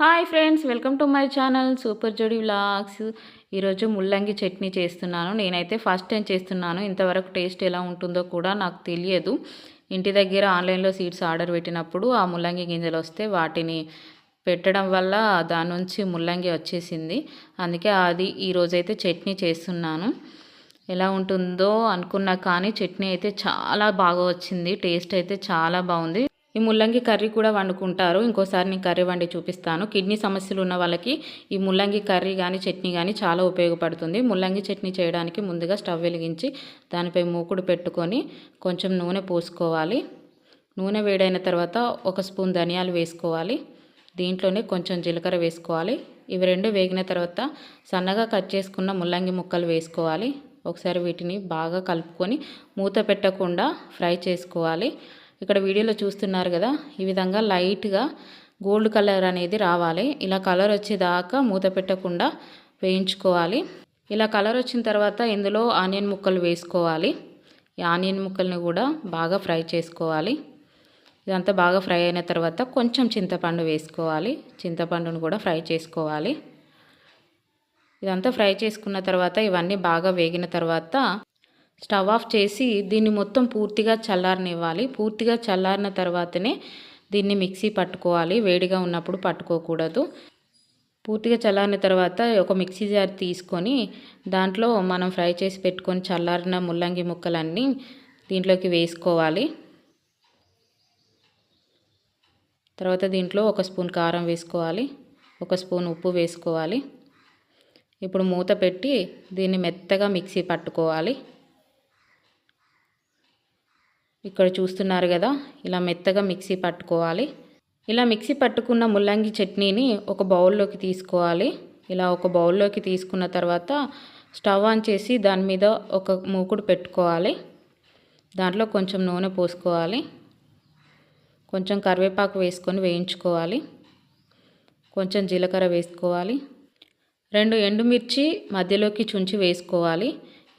Hi friends, welcome to my channel super జోడి vlogs. ఈరోజు ముల్లంగి చట్నీ చేస్తున్నాను. నేనైతే ఫస్ట్ టైం చేస్తున్నాను. ఇంతవరకు టేస్ట్ ఎలా ఉంటుందో కూడా నాకు తెలియదు. ఇంటి దగ్గర ఆన్లైన్లో సీడ్స్ ఆర్డర్ పెట్టినప్పుడు ఆ ముల్లంగి గింజలు వస్తే వాటిని పెట్టడం వల్ల దాని నుంచి ముల్లంగి వచ్చేసింది. అందుకే అది ఈరోజైతే చట్నీ చేస్తున్నాను. ఎలా ఉంటుందో అనుకున్నా కానీ చట్నీ అయితే చాలా బాగా వచ్చింది. టేస్ట్ అయితే చాలా బాగుంది. ఈ ముల్లంగి కర్రీ కూడా వండుకుంటారు. ఇంకోసారి నేను కర్రీ వండి చూపిస్తాను. కిడ్నీ సమస్యలు ఉన్న వాళ్ళకి ఈ ముల్లంగి కర్రీ కానీ చట్నీ కానీ చాలా ఉపయోగపడుతుంది. ముల్లంగి చట్నీ చేయడానికి ముందుగా స్టవ్ వెలిగించి దానిపై మూకుడు పెట్టుకొని కొంచెం నూనె పోసుకోవాలి. నూనె వేడైన తర్వాత 1 స్పూన్ ధనియాలు వేసుకోవాలి. దీంట్లోనే కొంచెం జీలకర్ర వేసుకోవాలి. ఇవి రెండు వేగిన తర్వాత సన్నగా కట్ చేసుకున్న ముల్లంగి ముక్కలు వేసుకోవాలి. ఒకసారి వీటిని బాగా కలుపుకొని మూత పెట్టకుండా ఫ్రై చేసుకోవాలి. ఇక్కడ వీడియోలో చూస్తున్నారు కదా, ఈ విధంగా లైట్గా గోల్డ్ కలర్ అనేది రావాలి. ఇలా కలర్ వచ్చేదాకా మూత పెట్టకుండా వేయించుకోవాలి. ఇలా కలర్ వచ్చిన తర్వాత ఇందులో ఆనియన్ ముక్కలు వేసుకోవాలి. ఈ ఆనియన్ ముక్కల్ని కూడా బాగా ఫ్రై చేసుకోవాలి. ఇదంతా బాగా ఫ్రై అయిన తర్వాత కొంచెం చింతపండు వేసుకోవాలి. చింతపండును కూడా ఫ్రై చేసుకోవాలి. ఇదంతా ఫ్రై చేసుకున్న తర్వాత ఇవన్నీ బాగా వేగిన తర్వాత స్టవ్ ఆఫ్ చేసి దీన్ని మొత్తం పూర్తిగా చల్లారనివ్వాలి. పూర్తిగా చల్లారిన తర్వాతనే దీన్ని మిక్సీ పట్టుకోవాలి. వేడిగా ఉన్నప్పుడు పట్టుకోకూడదు. పూర్తిగా చల్లారిన తర్వాత ఒక మిక్సీ జార్ తీసుకొని దాంట్లో మనం ఫ్రై చేసి పెట్టుకొని చల్లారిన ముల్లంగి ముక్కలన్నీ దీంట్లోకి వేసుకోవాలి. తర్వాత దీంట్లో 1 స్పూన్ కారం వేసుకోవాలి. 1 స్పూన్ ఉప్పు వేసుకోవాలి. ఇప్పుడు మూత పెట్టి దీన్ని మెత్తగా మిక్సీ పట్టుకోవాలి. ఇక్కడ చూస్తున్నారు కదా, ఇలా మెత్తగా మిక్సీ పట్టుకోవాలి. ఇలా మిక్సీ పట్టుకున్న ముల్లంగి చట్నీని ఒక బౌల్లోకి తీసుకోవాలి. ఇలా ఒక బౌల్లోకి తీసుకున్న తర్వాత స్టవ్ ఆన్ చేసి దాని మీద ఒక మూకుడు పెట్టుకోవాలి. దాంట్లో కొంచెం నూనె పోసుకోవాలి. కొంచెం కరివేపాకు వేసుకొని వేయించుకోవాలి. కొంచెం జీలకర్ర వేసుకోవాలి. 2 ఎండుమిర్చి మధ్యలోకి చుంచి వేసుకోవాలి.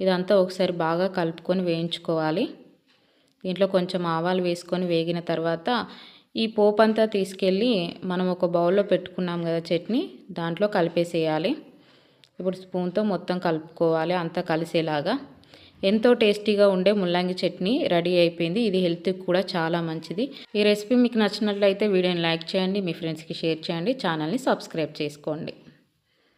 ఇదంతా ఒకసారి బాగా కలుపుకొని వేయించుకోవాలి. దీంట్లో కొంచెం ఆవాలు వేసుకొని వేగిన తర్వాత ఈ పోపు అంతా తీసుకెళ్ళి మనం ఒక బౌల్లో పెట్టుకున్నాం కదా చట్నీ, దాంట్లో కలిపేసేయాలి. ఇప్పుడు స్పూన్తో మొత్తం కలుపుకోవాలి, అంతా కలిసేలాగా. ఎంతో టేస్టీగా ఉండే ముల్లంగి చట్నీ రెడీ అయిపోయింది. ఇది హెల్త్కి కూడా చాలా మంచిది. ఈ రెసిపీ మీకు నచ్చినట్లయితే వీడియోని లైక్ చేయండి, మీ ఫ్రెండ్స్కి షేర్ చేయండి, ఛానల్ని సబ్స్క్రైబ్ చేసుకోండి.